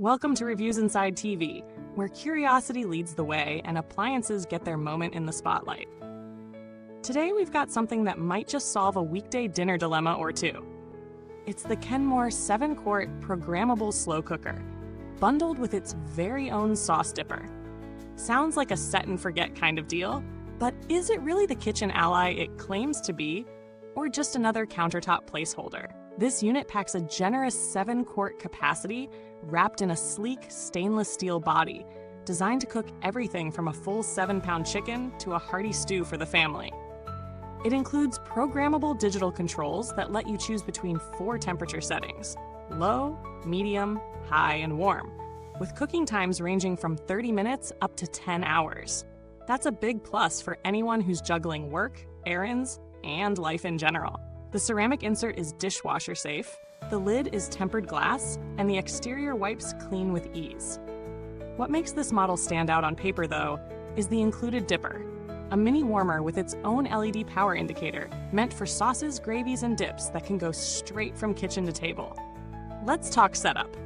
Welcome to Reviewsinsidetv, where curiosity leads the way and appliances get their moment in the spotlight. Today we've got something that might just solve a weekday dinner dilemma or two. It's the Kenmore 7-quart Programmable Slow Cooker, bundled with its very own sauce dipper. Sounds like a set-and-forget kind of deal, but is it really the kitchen ally it claims to be, or just another countertop placeholder? This unit packs a generous 7-quart capacity wrapped in a sleek stainless steel body, designed to cook everything from a full 7-pound chicken to a hearty stew for the family. It includes programmable digital controls that let you choose between 4 temperature settings: low, medium, high, and warm, with cooking times ranging from 30 minutes up to 10 hours. That's a big plus for anyone who's juggling work, errands, and life in general. The ceramic insert is dishwasher safe, the lid is tempered glass, and the exterior wipes clean with ease. What makes this model stand out on paper, though, is the included dipper, a mini warmer with its own LED power indicator meant for sauces, gravies, and dips that can go straight from kitchen to table. Let's talk setup.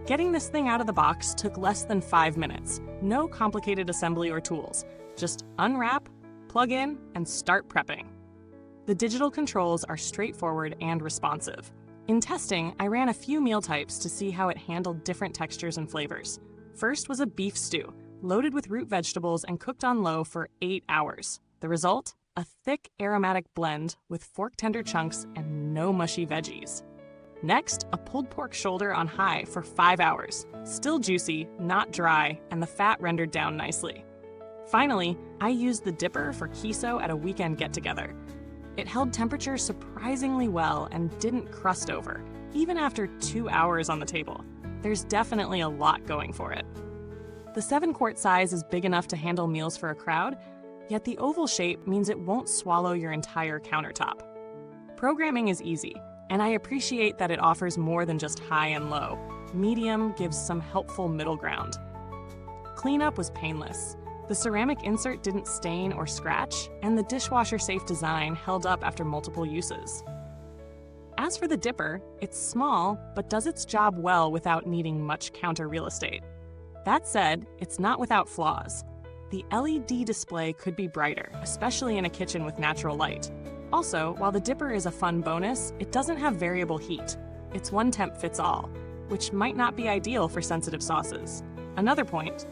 Getting this thing out of the box took less than 5 minutes. No complicated assembly or tools. Just unwrap, plug in, and start prepping. The digital controls are straightforward and responsive. In testing, I ran a few meal types to see how it handled different textures and flavors. First was a beef stew, loaded with root vegetables and cooked on low for 8 hours. The result? A thick, aromatic blend with fork-tender chunks and no mushy veggies. Next, a pulled pork shoulder on high for 5 hours. Still juicy, not dry, and the fat rendered down nicely. Finally, I used the dipper for queso at a weekend get-together. It held temperature surprisingly well and didn't crust over, even after 2 hours on the table. There's definitely a lot going for it. The 7-quart size is big enough to handle meals for a crowd, yet the oval shape means it won't swallow your entire countertop. Programming is easy, and I appreciate that it offers more than just high and low. Medium gives some helpful middle ground. Cleanup was painless. The ceramic insert didn't stain or scratch, and the dishwasher-safe design held up after multiple uses. As for the dipper, it's small, but does its job well without needing much counter real estate. That said, it's not without flaws. The LED display could be brighter, especially in a kitchen with natural light. Also, while the dipper is a fun bonus, it doesn't have variable heat. It's one temp fits all, which might not be ideal for sensitive sauces. Another point,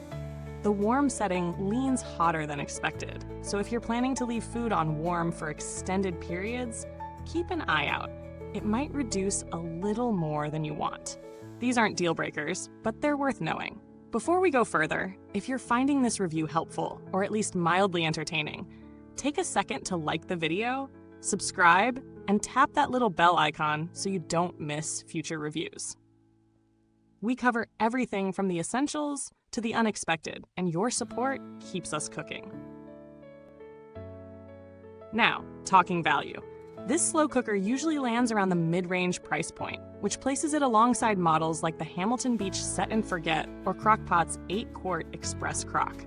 the warm setting leans hotter than expected, so if you're planning to leave food on warm for extended periods, keep an eye out. It might reduce a little more than you want. These aren't deal breakers, but they're worth knowing. Before we go further, if you're finding this review helpful, or at least mildly entertaining, take a second to like the video, subscribe, and tap that little bell icon so you don't miss future reviews. We cover everything from the essentials to the unexpected, and your support keeps us cooking. Now, talking value. This slow cooker usually lands around the mid-range price point, which places it alongside models like the Hamilton Beach Set and Forget or Crock-Pot's 8-quart Express Crock.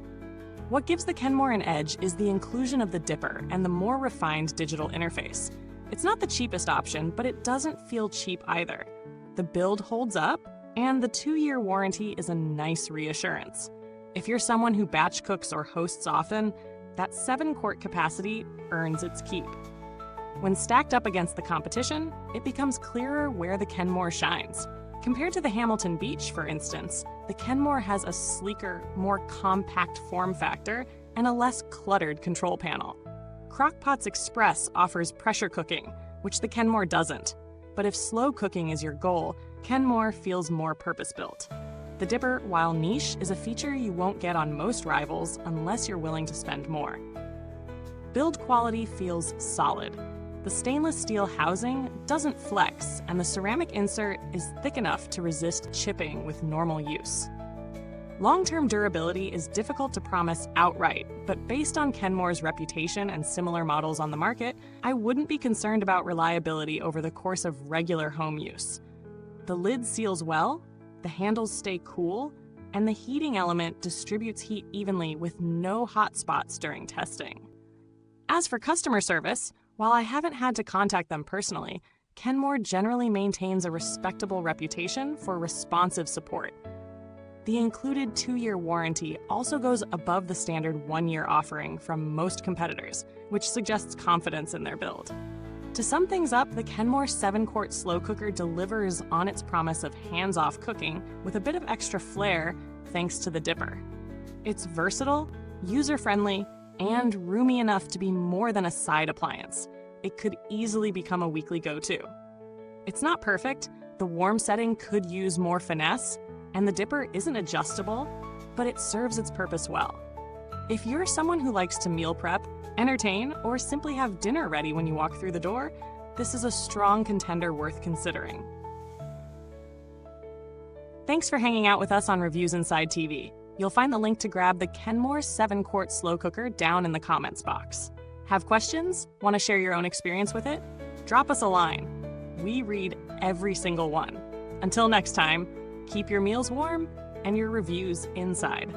What gives the Kenmore an edge is the inclusion of the dipper and the more refined digital interface. It's not the cheapest option, but it doesn't feel cheap either. The build holds up, and the 2-year warranty is a nice reassurance. If you're someone who batch cooks or hosts often, that 7-quart capacity earns its keep. When stacked up against the competition, it becomes clearer where the Kenmore shines. Compared to the Hamilton Beach, for instance, the Kenmore has a sleeker, more compact form factor and a less cluttered control panel. Crock-Pot's Express offers pressure cooking, which the Kenmore doesn't. But if slow cooking is your goal, Kenmore feels more purpose-built. The dipper, while niche, is a feature you won't get on most rivals unless you're willing to spend more. Build quality feels solid. The stainless steel housing doesn't flex, and the ceramic insert is thick enough to resist chipping with normal use. Long-term durability is difficult to promise outright, but based on Kenmore's reputation and similar models on the market, I wouldn't be concerned about reliability over the course of regular home use. The lid seals well, the handles stay cool, and the heating element distributes heat evenly with no hot spots during testing. As for customer service, while I haven't had to contact them personally, Kenmore generally maintains a respectable reputation for responsive support. The included 2-year warranty also goes above the standard 1-year offering from most competitors, which suggests confidence in their build. To sum things up, the Kenmore 7-quart slow cooker delivers on its promise of hands-off cooking with a bit of extra flair thanks to the dipper. It's versatile, user-friendly, and roomy enough to be more than a side appliance. It could easily become a weekly go-to. It's not perfect, the warm setting could use more finesse, and the dipper isn't adjustable, but it serves its purpose well. If you're someone who likes to meal prep, entertain, or simply have dinner ready when you walk through the door, this is a strong contender worth considering. Thanks for hanging out with us on Reviewsinsidetv. You'll find the link to grab the Kenmore 7-quart slow cooker down in the comments box. Have questions? Want to share your own experience with it? Drop us a line. We read every single one. Until next time, keep your meals warm and your reviews inside.